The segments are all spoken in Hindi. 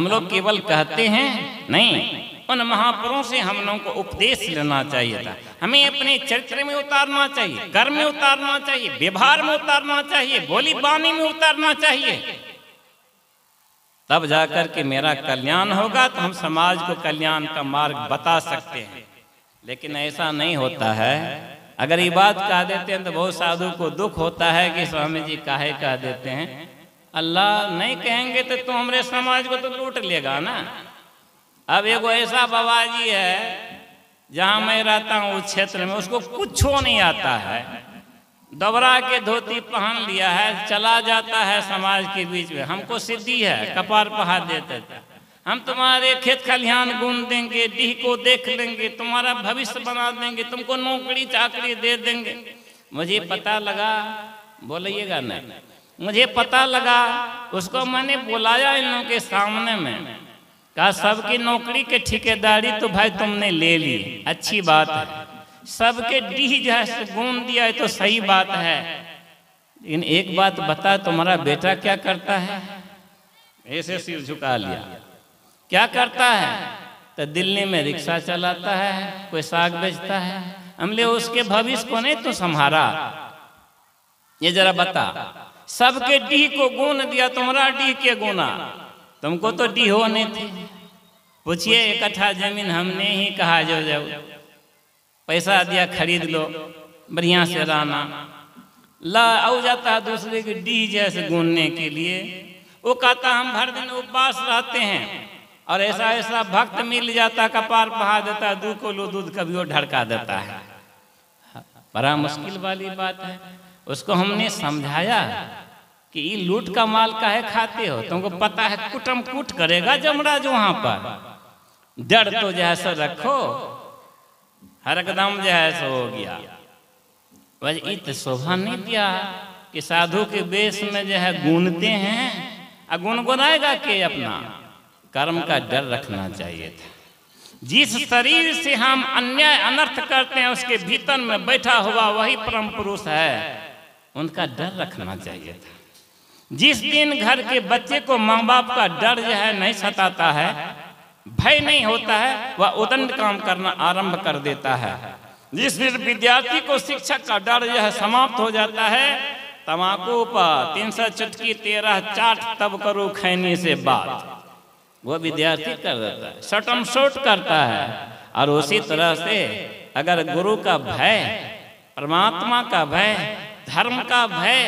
हम लोग केवल कहते हैं नहीं, उन महापुरुषों से हम लोगों को उपदेश लेना चाहिए था। हमें अपने चरित्र में उतारना चाहिए, कर्म में उतारना चाहिए, व्यवहार में उतारना चाहिए, बोली बानी में उतारना चाहिए, तब जाकर के मेरा कल्याण होगा, तो हम समाज को कल्याण का मार्ग बता सकते हैं। लेकिन ऐसा नहीं होता है। अगर ये बात कह देते हैं तो बहुत साधु को दुख होता है कि स्वामी जी काहे कह देते हैं। अल्लाह नहीं कहेंगे तो हमारे समाज को तो लूट लेगा ना। अब एगो ऐसा बाबा जी है जहाँ मैं रहता हूँ उस क्षेत्र में, उसको कुछ नहीं आता है, दबरा के धोती पहन लिया है, चला जाता है समाज के बीच में। हमको सिद्धि है, कपार पहा देते थे, हम तुम्हारे खेत खलिहान गूंद देंगे, डीह को देख लेंगे, तुम्हारा भविष्य बना देंगे, तुमको नौकरी चाकरी दे देंगे। मुझे पता लगा, बोलिएगा नहीं, मुझे पता लगा, उसको मैंने बुलाया इन लोगों के सामने में, कहा सबकी नौकरी के ठेकेदारी तो भाई तुमने ले ली, अच्छी बात है, सबके डीह जो है गूंद दिया है तो सही बात है, लेकिन एक बात बता, तुम्हारा बेटा क्या करता है? ऐसे सिर झुका लिया। क्या करता है? तो दिल्ली में रिक्शा चलाता है, कोई साग बेचता है। हमने उसके भविष्य को नहीं तो संभाला, ये जरा बता। सबके डीह को गूंद दिया, तुम्हारा डीह के गुना, तुमको तो डीह होने थे। पूछिए, 1 कट्ठा जमीन हमने ही कहा जो पैसा दिया खरीद लो, बढ़िया से रहना, ला आओ जाता है दूसरे के डीह जैसे गूंदने के लिए। वो कहता हम हर दिन उपवास रहते हैं, और ऐसा ऐसा भक्त मिल जाता, कपार बहा देता, 2 किलो दूध कभी वो ढड़का देता है। बड़ा मुश्किल वाली बात है। उसको हमने समझाया कि ये लूट का माल काहे खाते हो, तुमको पता है कुटम कुट करेगा जमराज वहां पर। डर तो जैसा रखो, हर एकदम जो है सो हो गया। वह इत शोभा नहीं दिया कि साधु के वेश में जो है गूंजते हैं, गुनगुनाएगा के अपना कर्म का डर रखना चाहिए था। जिस शरीर से हम अन्याय अनर्थ करते हैं उसके भीतर में बैठा हुआ वही परम पुरुष है, उनका डर रखना चाहिए था। जिस दिन घर के बच्चे को माँ बाप का डर जो है नहीं सताता है, भय नहीं होता है, वह उदंड काम करना आरंभ कर देता है। जिस दिन विद्यार्थी को शिक्षक का डर जो है समाप्त हो जाता है, तमाकू पर 300 चुटकी 13 चाट तब करो खैनी से बात, वो विद्यार्थी कर देता है, शटम शोट करता है। और उसी तरह से अगर गुरु का भय, परमात्मा का भय, धर्म का भय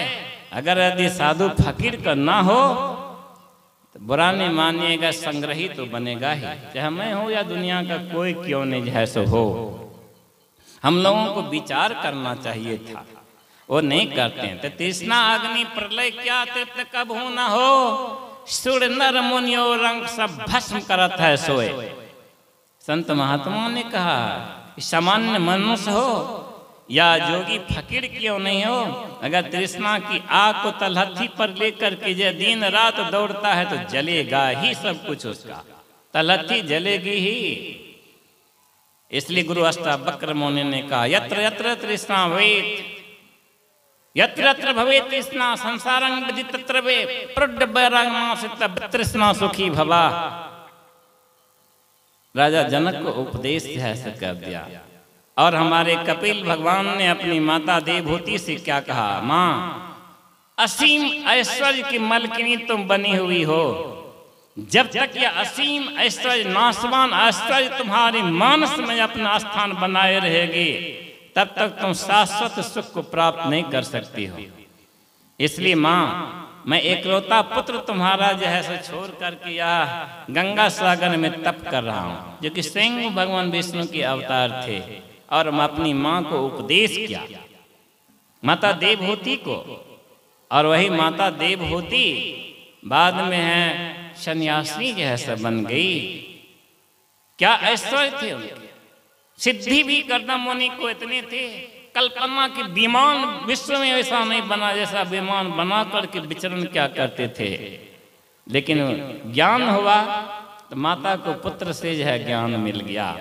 अगर यदि साधु फकीर का ना हो तो बुरा नहीं मानिएगा, संग्रही तो बनेगा ही, चाहे मैं हूँ या दुनिया का कोई क्यों नहीं जैसे हो। हम लोगों को विचार करना चाहिए था, वो नहीं करते हैं। तो तृष्णा अग्नि प्रलय क्या तृप्त कब हो ना हो, सुर नर मुनियो रंग सब भस्म करत है सोए। संत महात्मा ने कहा सामान्य मनुष्य हो या जोगी फकीर क्यों नहीं हो, अगर तृष्णा की आग को तलहथी पर लेकर के जो दिन रात दौड़ता है तो जलेगा ही सब कुछ, उसका तलहथी जलेगी ही। इसलिए गुरु अष्टावक्र मुनि ने कहा यत्र यत्र तृष्णा वेत, यत्र यत्र भवेत् तृष्णा संसारं विद्धि तत्र वे प्रौढ़ वैराग्यमाश्रिता तृष्णा सुखी भवा। राजा जनक को उपदेश ऐसे कर दिया। और हमारे कपिल भगवान ने अपनी माता देवहूति से क्या कहा, माँ असीम ऐश्वर्य की मलकिनी तुम बनी हुई हो, जब तक यह असीम ऐश्वर्य नाशवान ऐश्वर्य तुम्हारी मानस में अपना स्थान बनाए रहेगी, तब तक तुम शाश्वत सुख को प्राप्त नहीं कर सकती हो। इसलिए माँ, मैं एकलौता पुत्र तुम्हारा जो है सो छोड़ करके यह गंगा सागर में तप कर रहा हूँ, जो कि स्वयं भगवान विष्णु के अवतार थे। और मैं अपनी माँ को उपदेश किया, माता देवहूति को। और वही माता देवहूति बाद में है सन्यासी जो है सब बन गई। क्या ऐश्वर्य थे उनके, सिद्धि भी करना मुनि को इतने थे, कल्पना की विमान विश्व में ऐसा नहीं बना जैसा विमान बना करके विचरण क्या करते थे। लेकिन ज्ञान हुआ तो माता को पुत्र से जो है ज्ञान मिल गया।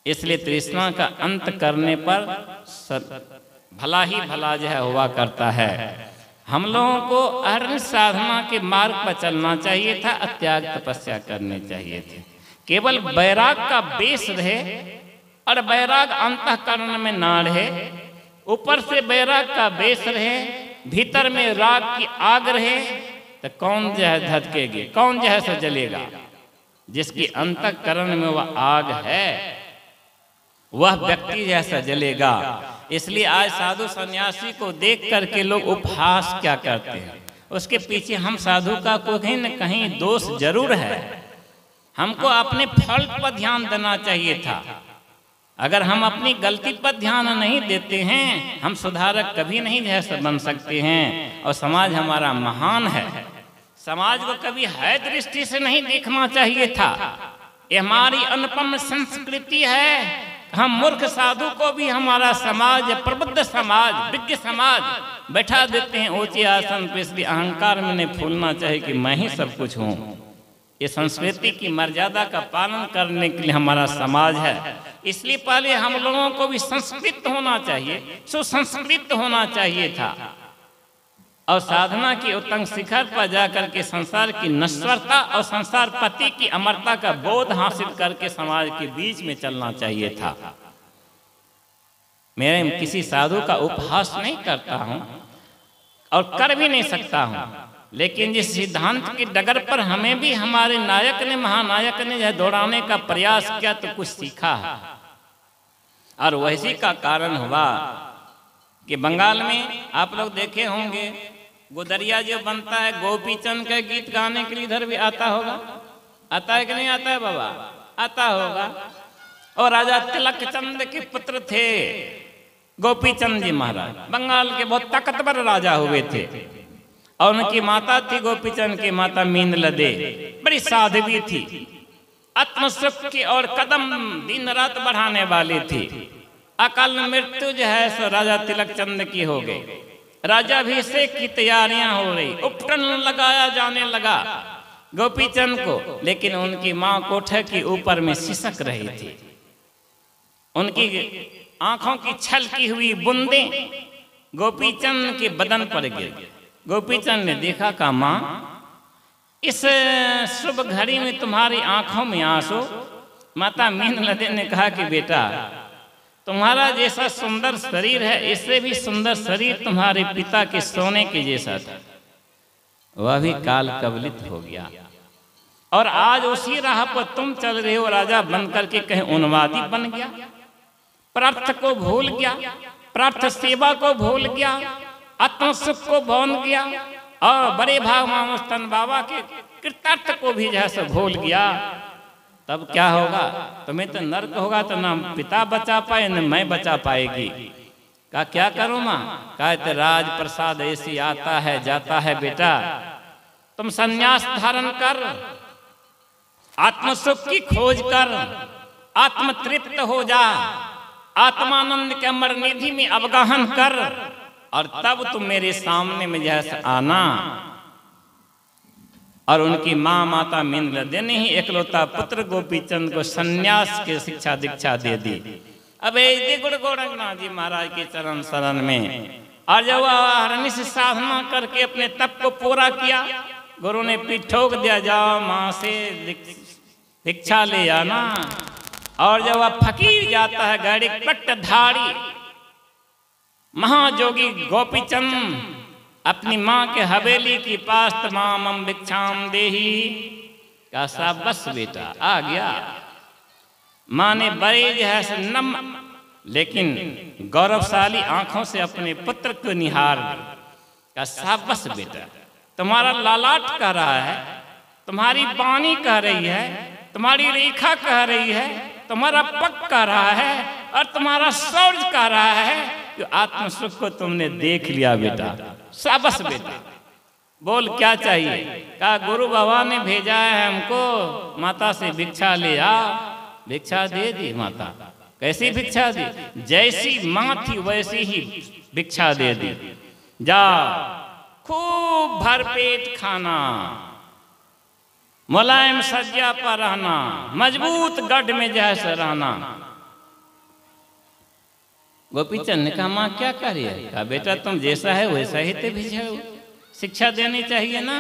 इसलिए तृष्णा का अंत करने पर भला ही भला जो है हुआ करता है। हम लोगों को अहर्निश साधना के मार्ग पर चलना चाहिए था, त्याग तपस्या करनी चाहिए थी। केवल वैराग का बेस रहे और वैराग अंतःकरण में ना रहे, ऊपर से वैराग का बेस रहे, भीतर में राग की आग रहे, तो कौन जो है धधकेगी, कौन जो है सो जलेगा? जिसकी अंतःकरण में वह आग है वह व्यक्ति जैसा जलेगा। इसलिए आज साधु सन्यासी को देख करके लोग उपहास क्या करते हैं, उसके पीछे हम साधु का कहीं न कहीं दोष जरूर है। हमको अपने फल पर ध्यान देना चाहिए था। अगर हम अपनी गलती पर ध्यान नहीं देते हैं, हम सुधारक कभी नहीं जैसा बन सकते हैं। और समाज हमारा महान है, समाज को कभी है दृष्टि से नहीं देखना चाहिए था। ये हमारी अनुपम संस्कृति है। हम मूर्ख साधु को भी हमारा समाज, प्रबुद्ध समाज, विज्ञ समाज बैठा देते हैं ऊंचे आसन पे, इसलिए अहंकार में नहीं फूलना चाहिए कि मैं ही सब कुछ हूँ। ये संस्कृति की मर्यादा का पालन करने के लिए हमारा समाज है। इसलिए पहले हम लोगों को भी संस्कृत होना चाहिए, सुसंस्कृत होना चाहिए था, और साधना की उत्तंग शिखर पर जाकर के संसार की नश्वरता और संसार पति की अमरता का बोध हासिल करके समाज के बीच में चलना चाहिए था। मैं किसी साधु का उपहास नहीं करता हूं और कर भी नहीं सकता हूं, लेकिन जिस सिद्धांत की डगर पर हमें भी हमारे नायक ने, महानायक ने जो दौड़ाने का प्रयास किया तो कुछ सीखा है। और वैसी का कारण हुआ कि बंगाल में आप लोग देखे होंगे, गुदरिया जो बनता है गोपीचंद का गीत गाने के लिए इधर भी आता होगा, आता है कि नहीं आता है बाबा? आता होगा। और राजा तिलक चंद के पुत्र थे गोपीचंद जी महाराज, बंगाल के बहुत ताकतवर राजा हुए थे। और उनकी माता थी गोपीचंद की माता मीन लदे, बड़ी साध्वी थी, आत्मसुख की और कदम दिन रात बढ़ाने वाली थी। अकाल मृत्यु जो है सो राजा तिलक चंद की हो गई। राजाभिषेक की तैयारियां हो रही, उपटन लगाया जाने लगा गोपीचंद को, लेकिन उनकी मां कोठे के ऊपर में सिसक रही थी। उनकी आंखों की छलकी हुई बूंदें गोपीचंद के बदन पर गिरी। गोपीचंद ने देखा का मां, इस शुभ घड़ी में तुम्हारी आंखों में आंसू। माता मीन लदे ने कहा कि बेटा, तुम्हारा जैसा सुंदर शरीर है, इससे भी सुंदर शरीर तुम्हारे पिता के सोने के जैसा था, वह भी काल कवलित हो गया। और आज उसी राह पर तुम चल रहे हो, राजा बनकर के कहीं उन्मादी बन गया, प्रार्थ को भूल गया, प्रार्थ सेवा को भूल गया, आत्मसुख को भूल गया, और बड़े भगवान मस्तन बाबा के कृतार्थ को भी जैसे भूल गया। तब क्या होगा? तुम्हें तो नर्क होगा, तो ना पिता बचा पाए न मैं बचा पाएगी। कहा क्या करूं मां? कहा राज प्रसाद ऐसी आता है जाता है बेटा, तुम संन्यास धारण कर, आत्मसुख की खोज कर, आत्म तृप्त हो जा, आत्मानंद के अमर निधि में अवगाहन कर, और तब तुम मेरे सामने में जैसे आना। और उनकी माँ माता मीन लदे ने ही एकलौता पुत्र गोपीचंद को सन्यास की शिक्षा दीक्षा दे दी। अब गुरु गोरखनाथ जी महाराज के चरण शरण में, और जब अहर्निश साधना करके अपने तप को पूरा किया, गुरु ने पीठ ठोक दिया, जाओ माँ से दीक्षा ले आना। और जब वह फकीर जाता है, गाड़ी पट्टधारी महाजोगी गोपीचंद अपनी माँ के हवेली के पास तमाम भिक्षाम देही का शाबाश बेटा आ गया। माँ ने बड़े जो है नम लेकिन गौरवशाली आंखों से अपने पुत्र को निहार का शाबाश बेटा, तुम्हारा लालाट कह रहा है, तुम्हारी बानी कह रही है, तुम्हारी रेखा कह रही है, तुम्हारा पग कह रहा है, और तुम्हारा शौर्य कह रहा है कि आत्मसुख को तुमने देख लिया बेटा, शाबाश बेटा। बोल क्या चाहिए? कहा गुरु बाबा ने भेजा है हमको, माता से भिक्षा ले आ। भिक्षा दे दी माता। कैसी भिक्षा दी? जैसी माँ थी वैसी ही भिक्षा दे दी। जा खूब भरपेट खाना, मुलायम सज्जा पर रहना, मजबूत गढ़ में जैसे रहना। गोपीचंद ने कहा माँ क्या करिए? कहा बेटा तुम जैसा है वैसा ही तो भेजा हो। शिक्षा देनी चाहिए ना।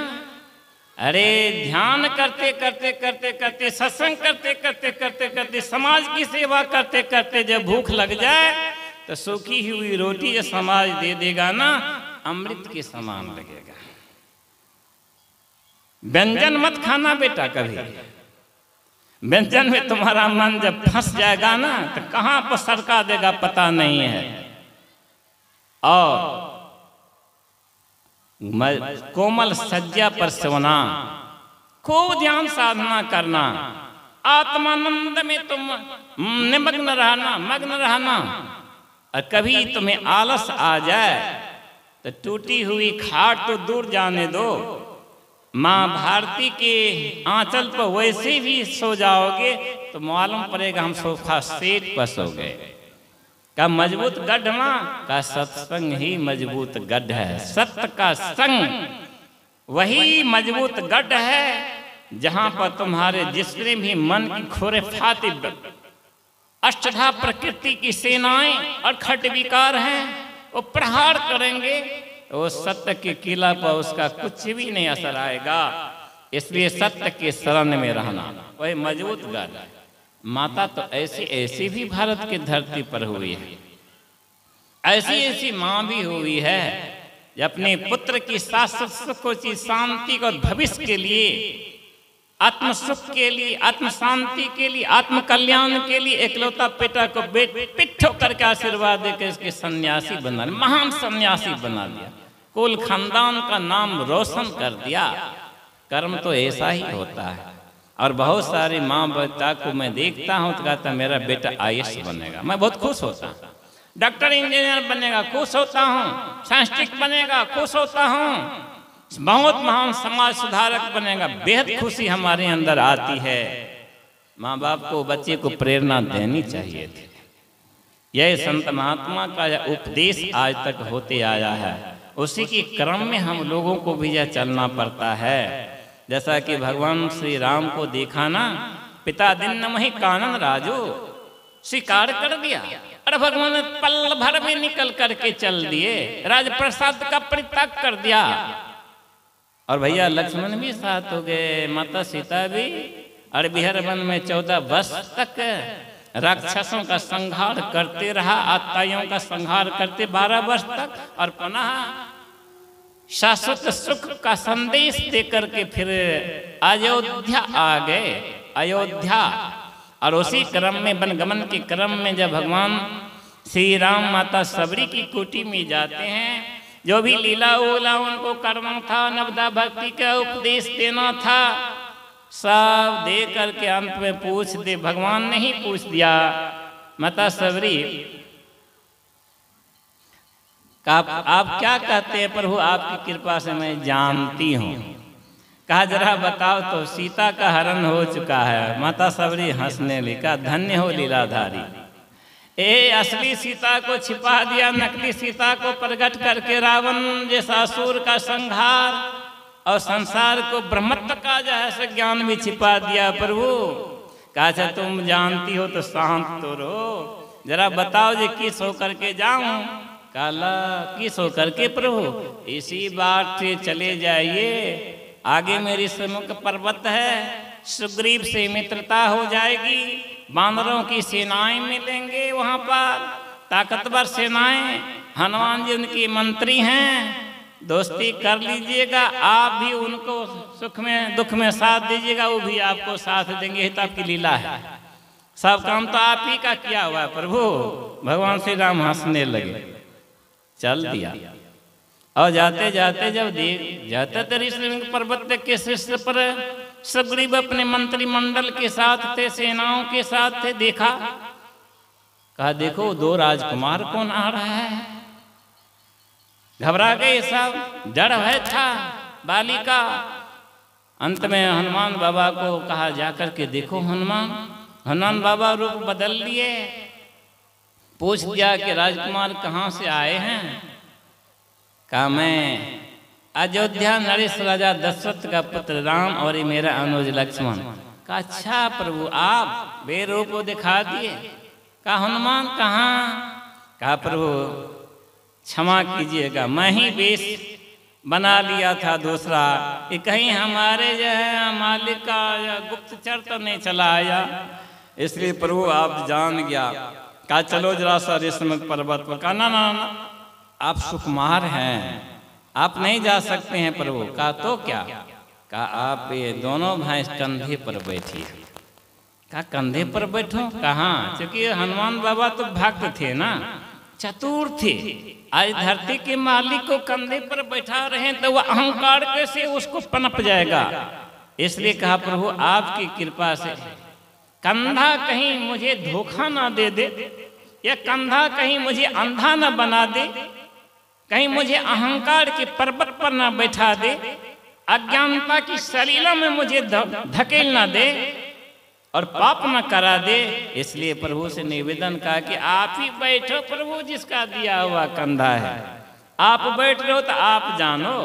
अरे ध्यान करते करते करते करते, सत्संग करते करते करते करते, समाज की सेवा करते करते जब भूख लग जाए तो सूखी हुई रोटी जो समाज दे देगा ना, अमृत के समान लगेगा। व्यंजन मत खाना बेटा कभी। व्यंजन में तुम्हारा मन जब फंस जाएगा ना तो कहां पर सरका देगा पता नहीं है। और कोमल सज्जा पर सोना, खूब ध्यान साधना करना, आत्मानंद में तुम निमग्न रहना, मग्न रहना। और कभी तुम्हें आलस आ जाए तो टूटी हुई खाट तो दूर जाने दो, माँ भारती के आंचल पर वैसे भी सो जाओगे तो मालूम पड़ेगा हम सोफा सेट पर सो गए। का मजबूत गढ़ माँ का सत्संग ही मजबूत गढ़ है। सत्य का संग वही मजबूत गढ़ है जहां पर तुम्हारे जिसमें भी मन की खोरे फाती अष्टधा प्रकृति की सेनाएं और खट विकार हैं, वो प्रहार करेंगे तो वो सत्य के किला पर उसका कुछ भी नहीं असर आएगा। इसलिए सत्य के शरण में रहना वही मजबूत गढ़ है। माता तो ऐसी ऐसी भी भारत की धरती पर हुई है, ऐसी ऐसी माँ भी हुई है जो अपने पुत्र की शाश्वत सुख की शांति और भविष्य के लिए, आत्म सुख के लिए, आत्म शांति के लिए, आत्म कल्याण के लिए एकलौता बेटा को पिट्ठो करके आशीर्वाद देकर इसके सन्यासी बना, महान सन्यासी बना दिया, कुल खानदान का नाम रोशन कर दिया। कर्म तो ऐसा ही होता है। और बहुत सारी माँ बेटा को मैं देखता हूँ तो कहता मेरा बेटा आईएएस बनेगा, मैं बहुत खुश होता हूँ। डॉक्टर इंजीनियर बनेगा, खुश होता हूँ। साइंटिस्ट बनेगा, खुश होता हूँ। बहुत महान समाज सुधारक बनेगा, बेहद खुशी हमारे अंदर आती है। माँ बाप को बच्चे को प्रेरणा देनी चाहिए थी। यह संत महात्मा का उपदेश आज तक होते आया है, उसी के क्रम में हम लोगों को भी यह चलना पड़ता है। जैसा कि भगवान श्री राम को देखा ना, पिता दिन नमहि कानन राजो, स्वीकार कर दिया। अरे भगवान ने पल भर में निकल करके चल दिए, राजप्रसाद का परित्याग कर दिया। और भैया लक्ष्मण भी साथ हो गए, माता सीता भी। और बिहार वन में 14 वर्ष तक राक्षसों का संहार करते रहा, आत्ताइयों का संहार करते 12 वर्ष तक। और पुनः शाश्वत सुख का संदेश देकर के फिर अयोध्या आ गए, अयोध्या। और उसी क्रम में वनगमन के क्रम में जब भगवान श्री राम माता सबरी की कुटी में जाते हैं, जो भी लीला उला उनको करना था, नवदा भक्ति का उपदेश देना था, सब दे करके अंत में पूछ दे, भगवान ने ही पूछ दिया, माता सबरी आप क्या कहते हैं प्रभु, आपकी कृपा से मैं जानती हूँ। कहा जरा बताओ तो। सीता का हरण हो चुका है। माता सबरी हंसने लगी, कहा धन्य हो लीलाधारी, ए असली सीता को छिपा दिया, नकली सीता को प्रकट करके रावण जैसा असुर का संहार और संसार को ब्रह्मत्व का जैसे ज्ञान भी छिपा दिया प्रभु। कहा अच्छा तुम जानती हो तो शांत तो रहो, जरा बताओ जी किस होकर के जाऊं। काला किस होकर के प्रभु, इसी बात से चले जाइए, आगे मेरी सम्मुख पर्वत है, सुग्रीव से मित्रता हो जाएगी, बानरों की सेनाएं मिलेंगे वहां पर, ताकतवर सेनाएं, हनुमान जी उनकी मंत्री हैं, दोस्ती कर लीजिएगा। आप भी उनको सुख में दुख में साथ दीजिएगा, वो भी आपको साथ देंगे। ये तो आपकी लीला है, सब काम तो आप ही का किया हुआ है प्रभु। भगवान श्री राम हंसने लगे, चल दिया। और जाते जाते जब जाते ऋषि पर्वत के शीर्ष पर सुग्रीव अपने मंत्रिमंडल के साथ थे, सेनाओं के साथ थे। देखा, कहा देखो 2 राजकुमार कौन आ रहा है। घबरा गए सब, डर भय था बालिका। अंत में हनुमान बाबा को कहा जाकर के देखो। हनुमान बाबा रूप बदल लिए, पूछ दिया कि राजकुमार कहाँ से आए हैं। कहा मैं अयोध्या नरेश राजा दशरथ का पुत्र राम और ये मेरा अनुज लक्ष्मण। कहा अच्छा प्रभु आप बेरूप दिखा दिए। कहा हनुमान कहाँ। कहा प्रभु क्षमा कीजिएगा, मैं ही वेश बना लिया था दूसरा कि कहीं हमारे जो है मालिक का या गुप्तचर तो नहीं चला आया। इसलिए प्रभु आप जान गया। कहा चलो जरा सा रेशम पर्वत पर। कहा ना ना ना, आप सुकुमार हैं, आप नहीं जा सकते हैं प्रभु। कहा तो क्या? कहा आप ये दोनों भैंस कंधे पर बैठी। कहा कंधे पर बैठो? कहा क्योंकि हनुमान बाबा तो भक्त थे ना, चतुर थे। आज धरती के मालिक को कंधे पर बैठा रहे तो वह अहंकार कैसे उसको पनप जाएगा। इसलिए कहा प्रभु आपकी कृपा से कंधा कहीं मुझे धोखा ना दे दे, या कंधा कहीं मुझे अंधा ना बना दे, कहीं मुझे अहंकार के पर्वत पर ना बैठा दे, अज्ञानता की सलीला में मुझे धकेल ना दे और पाप न करा दे। इसलिए प्रभु से निवेदन कहा कि आप ही बैठो प्रभु, जिसका दिया हुआ कंधा है आप बैठ रहे हो तो आप जानो।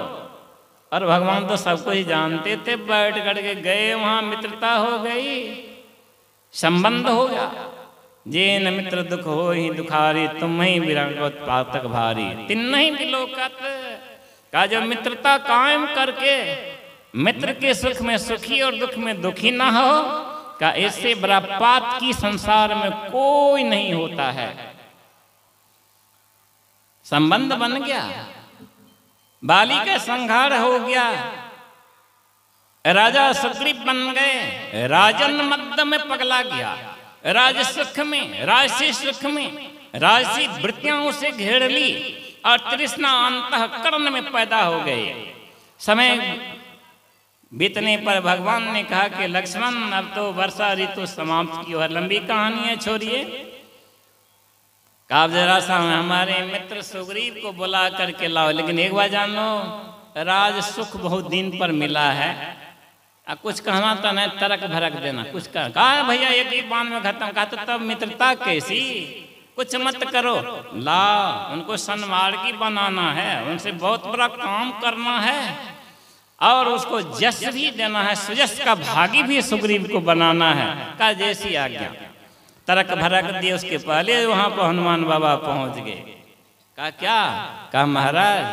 और भगवान तो सबको ही जानते थे। बैठ करके गए, वहां मित्रता हो गई, संबंध हो गया। जे न मित्र दुख हो ही दुखारी, तुम ही विरंगत पातक भारी, तिन ही बिलोकत। का जो मित्रता कायम करके मित्र के सुख में सुखी और दुख में दुखी ना हो, का इससे बड़ा पाप की संसार में कोई नहीं होता है। संबंध बन गया, बाली का संहार हो गया, राजा सुग्रीव बन गए, राजन मध्य में पगला गया, राज सुख में, राजसी सुख में राजसी वृत्तियां उसे घेर ली और तृष्णा अंतःकरण में पैदा हो गए। समय बीतने पर भगवान ने कहा कि लक्ष्मण अब तो वर्षा ऋतु समाप्त की और लंबी कहानी है, छोड़िए। कहा जरा सा हमारे मित्र सुग्रीव को बुला करके लाओ, लेकिन एक बार जानो राज सुख बहुत दिन पर मिला है, कुछ कहना तो नहीं, तरक भरक देना कुछ कहा भैया एक ही बाण में खत्म। कहा तो तब मित्रता कैसी, कुछ मत करो, ला उनको सन्मार्गी बनाना है, उनसे बहुत बड़ा काम करना है और उसको यश भी देना है, सुयश का भागी भी सुग्रीव को बनाना है। कहा जैसी आज्ञा। तरक भरक दिए, उसके पहले वहां पर हनुमान बाबा पहुंच गए। कहा क्या? कहा महाराज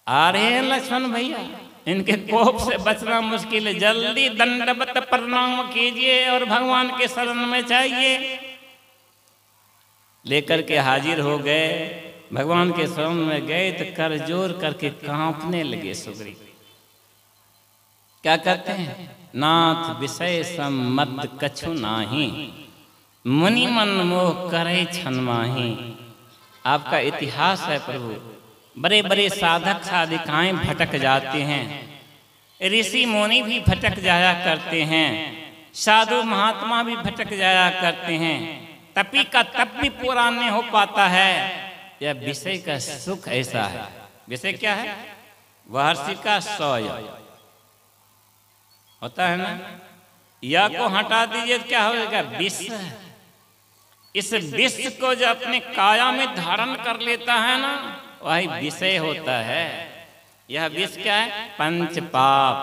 आ रहे हैं लक्ष्मण भैया, इनके कोप से बचना मुश्किल है, जल्दी दंडवत प्रणाम कीजिए और भगवान के शरण में चाहिए। लेकर के हाजिर हो गए, भगवान के शरण में गए तो कर जोर करके कांपने लगे सुग्रीव। क्या कहते हैं? नाथ विषय सम्मत कछु नाही, मुनि मन मोह करे छन माही। आपका इतिहास है प्रभु, बड़े बड़े साधक साधिकाएं भटक जाते हैं, ऋषि मुनि भी भटक जाया करते हैं, साधु महात्मा भी भटक जाया करते हैं, तपी का तप भी पूरा नहीं हो पाता है। यह विषय का सुख ऐसा है। विषय क्या है? महर्षि का सोय होता है ना, या को हटा दीजिए क्या होगा? विष। इस विष को जो अपने काया में धारण कर लेता है ना, वही विषय होता है। यह विष क्या है? पंच पाप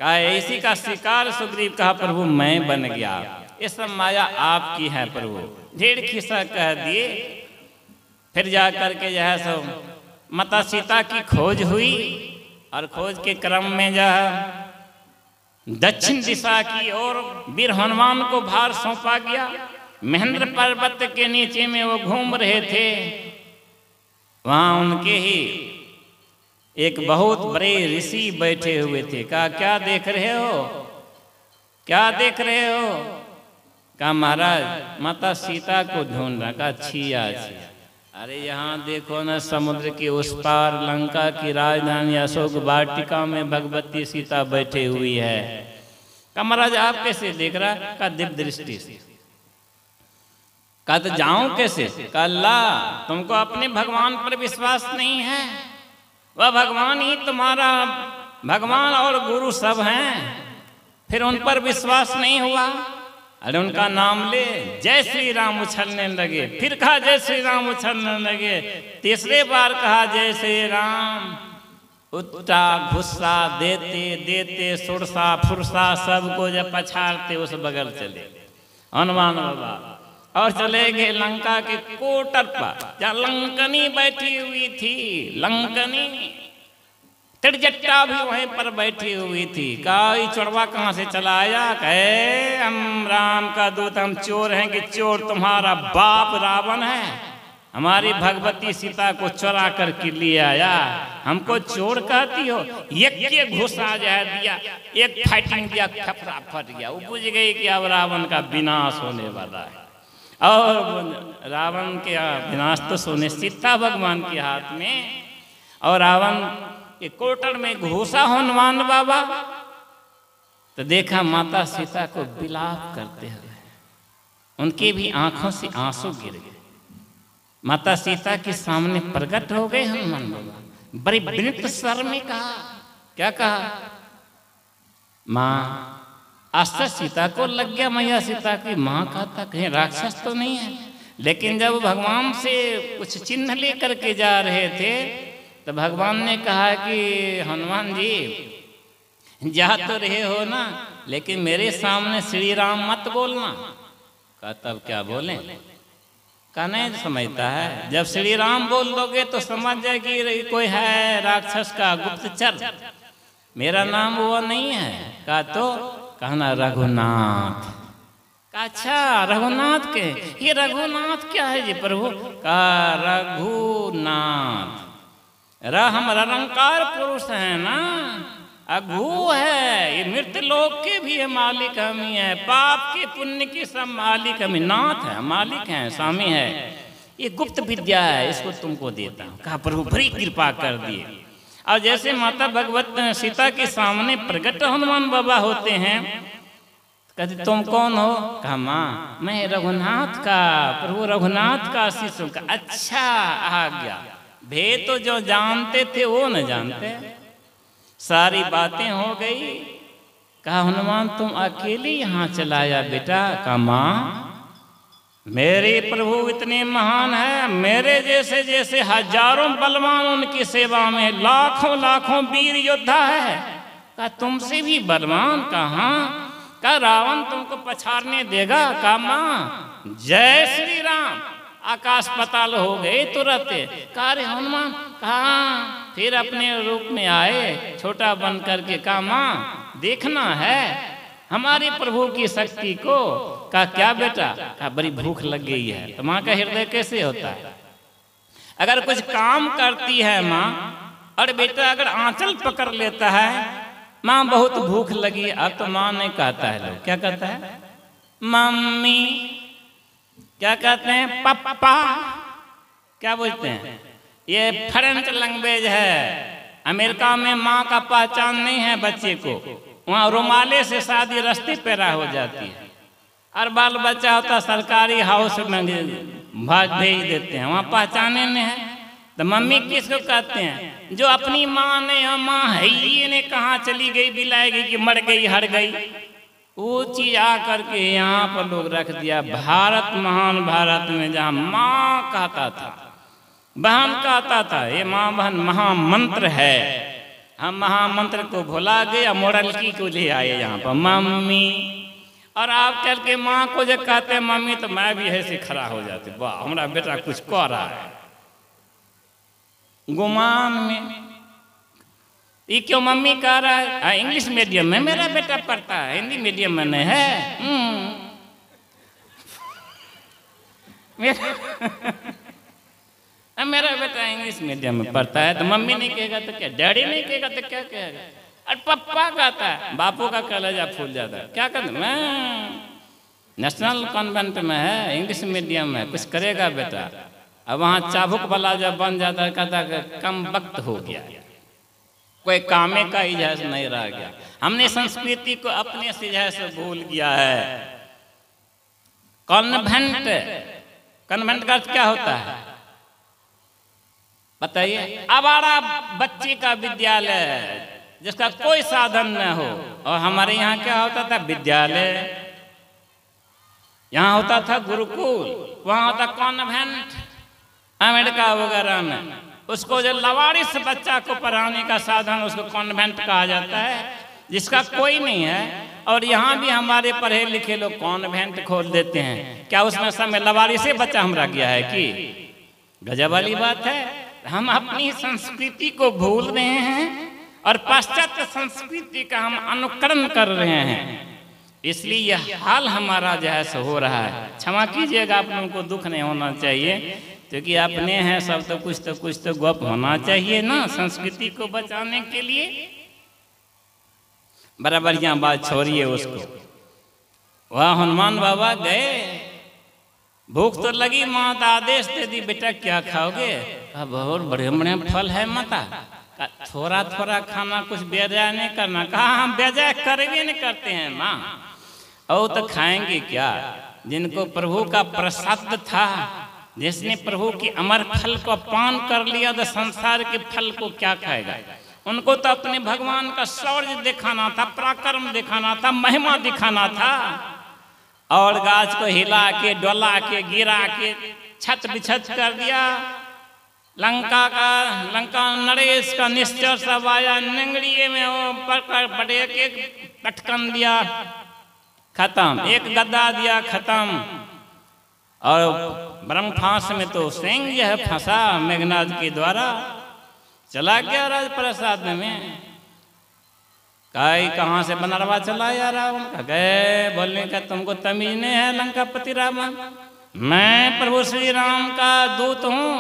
का। इसी का शिकार सुग्रीव कहा प्रभु मैं बन गया, ये सब माया आपकी है प्रभु। ढेर खिस्सा कह दिए। फिर जा करके जो है सो माता सीता की खोज हुई और खोज के क्रम में जो है दक्षिण दिशा की ओर वीर हनुमान को भार सौंपा गया। महेंद्र पर्वत के नीचे में वो घूम रहे थे, वहां उनके ही एक बहुत बड़े ऋषि बैठे हुए थे। कहा क्या देख रहे हो, क्या देख रहे हो? कहा महाराज माता सीता को ढूंढ रहा। कहा छिया छिया, अरे यहाँ देखो ना, समुद्र के उस पार लंका की राजधानी अशोक वाटिका में भगवती सीता बैठी हुई है। कहा महाराज आप कैसे देख रहा? कहा दिव्य दृष्टि से। कहा तो जाऊं कैसे? कहा अल्लाह तुमको अपने भगवान पर विश्वास नहीं है, वह भगवान ही तुम्हारा भगवान और गुरु सब हैं, फिर उन पर विश्वास नहीं हुआ। अरे उनका नाम ले, जय श्री राम उछलने लगे। फिर कहा जय श्री राम उछलने लगे। तीसरे बार कहा जय श्री राम। उट्टा भुस्सा देते देते सुरसा फुरसा सबको जब पछाड़ते उस बगल चले हनुमान बाबा। और चले गए लंका के कोटर पर, जहाँ लंकनी बैठी हुई थी। लंकनी त्रिजट्टा भी वहीं पर बैठी हुई थी। कहा ये चोरवा कहाँ से चला आया? कहे हम राम का दूत, हम चोर हैं कि चोर तुम्हारा बाप रावण है। हमारी भगवती सीता को चुरा करके ले आया, हमको चोर कहती हो? एक घुसा जा दिया, एक फाइटिंग दिया, खपरा फट गया। वो बुझ गई कि अब रावण का विनाश होने वाला है। और रावण के विनाश तो सुनिश्चित था भगवान के हाथ में। और रावण के कोटर में घुसा हनुमान बाबा, तो देखा माता सीता को विलाप करते हुए, उनके भी आंखों से आंसू गिर गए। माता सीता के सामने प्रकट हो गए हनुमान बाबा, बड़े विनीत स्वर में कहा। क्या कहा? माँ। आस्था सीता को लग गया, मैया सीता की माँ कहता कहीं राक्षस तो नहीं है। लेकिन जब भगवान से कुछ चिन्ह लेकर के जा रहे थे, तो भगवान ने कहा कि हनुमान जी जा तो रहे हो ना, लेकिन मेरे सामने श्री राम मत बोलना। कहा तब क्या बोले? का नहीं समझता है, जब श्री राम बोल दोगे तो समझ जाए कि कोई है राक्षस का गुप्तचर। मेरा नाम वो नहीं है। कहा तो कहना रघुनाथ। अच्छा रघुनाथ के, ये रघुनाथ क्या है जी प्रभु? कहा रघुनाथ। हम निरंकार पुरुष है ना, अघु है, ये मृत्यु लोक के भी है मालिक हम ही है, पाप के पुण्य की सब मालिक हम ही। नाथ है, मालिक है, स्वामी है। ये गुप्त विद्या है, इसको तुमको देता हूँ। कहा प्रभु बड़ी कृपा कर दिए। और जैसे माता भगवत सीता के सामने प्रकट हनुमान बाबा होते हैं, कहते तुम कौन हो? कहा माँ मैं रघुनाथ का, प्रभु रघुनाथ का शिष्य। का अच्छा आ गया, भेद तो जो जानते थे वो न जानते। सारी बातें हो गई। कहा हनुमान तुम अकेले यहाँ चलाया बेटा? कहा माँ मेरे प्रभु इतने महान है, मेरे जैसे जैसे हजारों बलवान उनकी सेवा में, लाखों लाखों वीर योद्धा है। कहा तुमसे भी बलवान कहाँ? कहा रावण तुमको पछाड़ने देगा? कहा माँ जय श्री राम। आकाश पताल हो गए तुरंत। कहा रे हनुमान कहाँ? फिर अपने रूप में आए छोटा बन करके। कहा माँ देखना है हमारे प्रभु की शक्ति को। कहा क्या बेटा? कहा बड़ी भूख लग गई है। तो माँ का हृदय कैसे होता है? अगर कुछ काम करती है माँ, और बेटा अगर आंचल पकड़ लेता है, माँ बहुत भूख लगी। अब तो माँ नहीं कहता है, लोग क्या कहता है? मम्मी। क्या कहते हैं? पापा। क्या बोलते हैं? ये फ्रेंच लैंग्वेज है। अमेरिका में माँ का पहचान नहीं है बच्चे को, वहाँ रुमाले से शादी रस्ते पैरा हो जाती है। और बाल बच्चा होता सरकारी हाउस में भेज देते हैं, वहाँ पहचाने नहीं है। तो मम्मी किसको कहते हैं? जो अपनी माँ ने, माँ है ये ने कहाँ चली गई, बिलाएगी कि मर गई, हट गई, वो चीज आ करके यहाँ पर लोग रख दिया। भारत महान भारत में जहाँ माँ कहता था, बहन कहता था, ये माँ बहन महामंत्र है। हम महामंत्र को भुला गए, मोरलकी को ले आए यहाँ पर मम्मी। और आप चल के माँ को जब कहते हैं मम्मी, तो मैं भी ऐसे खड़ा हो जाते, वाह हमारा बेटा कुछ कह रहा है। गुमान में ये क्यों मम्मी कह रहा है? इंग्लिश मीडियम में मेरा बेटा पढ़ता है, हिंदी मीडियम में नहीं है। मेरा बेटा इंग्लिश मीडियम में पढ़ता है। तो मम्मी नहीं कहेगा तो क्या? डैडी नहीं कहेगा तो क्या कहेगा? और पप्पा कहता है, बापू का कलेजा फूल जाता है। क्या कहते? मैं नेशनल कॉन्वेंट में है, इंग्लिश मीडियम में, कुछ करेगा बेटा। अब वहाँ चाबुक वाला जब बन जाता है, कहता है कम वक्त हो गया, कोई कामे का इजाज नहीं रह गया। हमने संस्कृति को अपने से जैसे भूल गया है। कॉन्वेंट, कॉन्वेंट का अर्थ क्या होता है बताइए? आवारा बच्चे का विद्यालय, जिसका कोई साधन न हो। और हमारे यहाँ क्या होता था? विद्यालय। यहाँ होता था गुरुकुल, वहाँ होता कॉन्वेंट। अमेरिका वगैरह में उसको जो लवारिस बच्चा को पढ़ाने का साधन, उसको कॉन्वेंट कहा जाता है। जिसका कोई नहीं है, और यहाँ भी हमारे पढ़े लिखे लोग कौन भेंट खोल देते हैं। क्या उसमें समय लवारी से बच्चा हमरा गया है कि? गजब वाली बात है। हम अपनी संस्कृति को भूल रहे हैं और पाश्चात्य संस्कृति का हम अनुकरण कर रहे हैं, इसलिए यह हाल हमारा जो है सो हो रहा है। क्षमा कीजिएगा, आप लोगों को दुख नहीं होना चाहिए, क्योंकि अपने हैं सब, तो कुछ तो गप होना चाहिए ना संस्कृति को बचाने के लिए। बड़ा बढ़िया बात छोड़िए उसको। वह हनुमान बाबा गए, भूख तो लगी, माता आदेश दे दी, बेटा क्या खाओगे? बहुत बड़े बड़े फल है माता, थोड़ा थोड़ा खाना, कुछ बेजाय नहीं करना। कहा हम बेजाय करवे नहीं करते हैं माँ, और तो खाएंगे क्या? जिनको प्रभु का प्रसाद था, जिसने प्रभु की अमर फल को पान कर लिया, तो संसार के फल को क्या खाएगा? उनको तो अपने भगवान का शौर्य दिखाना था, पराक्रम दिखाना था, महिमा दिखाना था, और गाछ को हिला के, डोला के, गिरा के छत बिछत कर दिया। लंका नरेश का निश्चर सब आया, नंगड़िए में वो पकड़ के पटकन दिया, खत्म। एक गद्दा दिया, खत्म। और ब्रह्मफांस में तो सिंह जो है फंसा मेघनाथ के द्वारा, चला गया राजप्रसाद में। कहाँ से बनरवा चला यार? गए बोलने का तुमको तमीज नहीं है लंकापति रावण, मैं प्रभु श्री राम का दूत हूँ,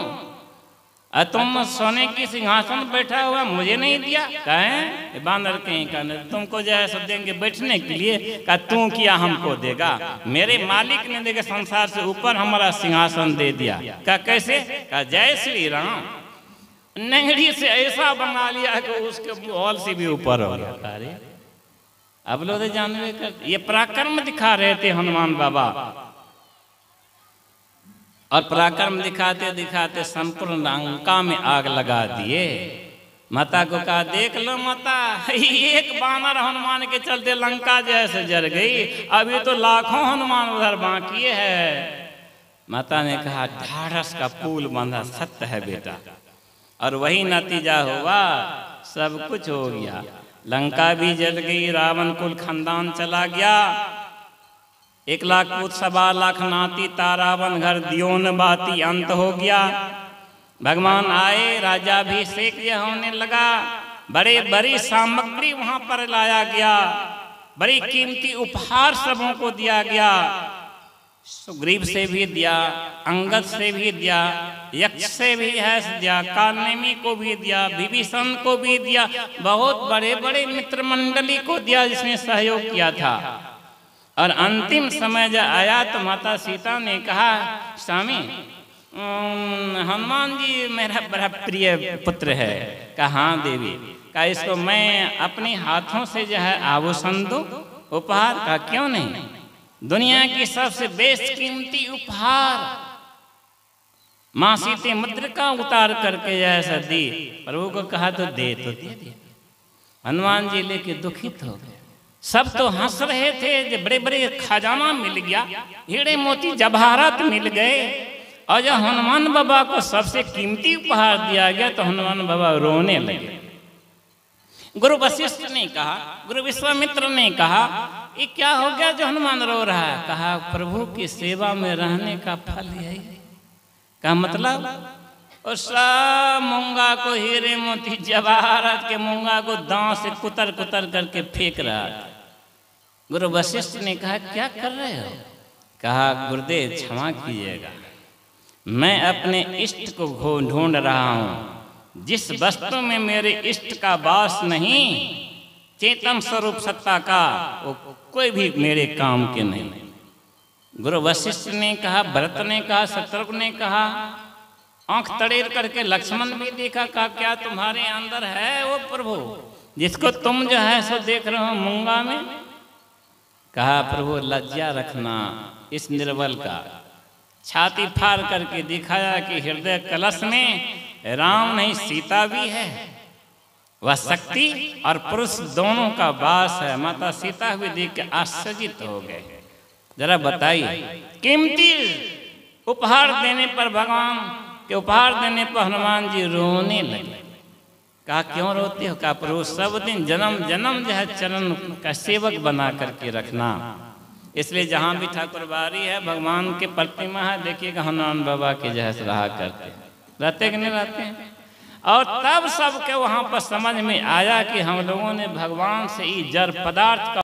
और तुम सोने की सिंहासन बैठा हुआ मुझे नहीं दिया। कहें बानर कहीं का, तुमको जो है सब देंगे बैठने के लिए। का तू किया हमको देगा? मेरे मालिक ने देगा संसार से ऊपर हमारा सिंहासन दे दिया। का कैसे? का जय श्री राम, नंगड़ी से ऐसा बना लिया कि उसके बॉल से भी ऊपर हो गया। अब लोग जानवे कर, ये पराक्रम दिखा रहे थे हनुमान बाबा, और पराक्रम दिखाते दिखाते संपूर्ण लंका में आग लगा दिए। माता को कहा देख लो माता, एक बानर हनुमान के चलते लंका जैसे जल गई, अभी तो लाखों हनुमान उधर बाकी है। माता ने कहा ढाढ़स का पुल बांधा, सत्य है बेटा, और वही नतीजा हुआ, सब कुछ हो गया। लंका भी जल गई, रावण कुल खानदान चला गया, 1 लाख पुत 1.25 लाख नाती, तारावन घर दियोन बाती, अंत हो गया। भगवान आए, राजाभिषेक होने लगा, बड़े बड़ी सामग्री वहां पर लाया गया, बड़ी कीमती उपहार सबों को दिया गया। सुग्रीव से भी दिया, अंगद से भी दिया, यक्ष से भी है दिया, कालनेमी को भी दिया, विभीषण को भी दिया, बहुत बड़े बड़े मित्र मंडली को दिया जिसने सहयोग किया था। और अंतिम समय जब आया तो माता सीता ने कहा स्वामी हनुमान जी मेरा बड़ा प्रिय पुत्र है। कहा हाँ देवी। कहा इसको मैं अपने हाथों से जो है आभूषण दूं, उपहार? का क्यों नहीं, दुनिया की सबसे बेस्ट कीमती उपहार माँ सीते मुद्रिका उतार करके जैसा दी। प्रभु को कहा तो दे दिया। हनुमान जी लेके दुखित हो गए। सब तो हंस रहे थे, जो बड़े बड़े खजाना मिल गया, हीरे मोती जवाहरात मिल गए, और जब हनुमान बाबा को सबसे कीमती उपहार दिया गया तो हनुमान बाबा रोने लगे। गुरु वशिष्ठ ने कहा, गुरु विश्वामित्र ने कहा ये क्या हो गया जो हनुमान रो रहा है? कहा प्रभु की सेवा में रहने का फल यही। कहा मतलब? और सब मूंगा को, हीरे मोती जवाहरात के मूंगा को दांत से कुतर कुतर करके फेंक रहा था। गुरु वशिष्ठ ने कहा क्या कर रहे हो? कहा गुरुदेव क्षमा कीजिएगा, मैं अपने इष्ट को ढूंढ रहा हूँ, जिस वस्तु में मेरे इष्ट का वास नहीं, चेतन स्वरूप सत्ता का, वो कोई भी मेरे काम के नहीं। गुरु वशिष्ठ ने कहा, भरत ने कहा, शत्रुघ्न ने कहा, आंख तड़ेर करके लक्ष्मण भी देखा। कहा क्या तुम्हारे अंदर है वो प्रभु जिसको तुम जो है सो देख रहे हो मूंगा में? कहा प्रभु लज्जा रखना इस निर्बल का। छाती फाड़ करके दिखाया कि हृदय कलश में राम नहीं सीता भी है, वह शक्ति और पुरुष दोनों का वास है। माता सीता भी देख के आश्चर्यित हो गए। जरा बताइए, कीमती उपहार देने पर, भगवान के उपहार देने पर हनुमान जी रोने लगे। कहा क्यों रोते हो? कहा प्रभु सब दिन जन्म जन्म जो है चरण का सेवक बना करके रखना। इसलिए जहाँ भी ठाकुर बारी है भगवान के प्रतिमा है, देखिएगा हनुमान बाबा के जैसे रहा करते रहते कि नहीं रहते हैं। और तब सबके वहाँ पर समझ में आया कि हम लोगों ने भगवान से ये जड़ पदार्थ का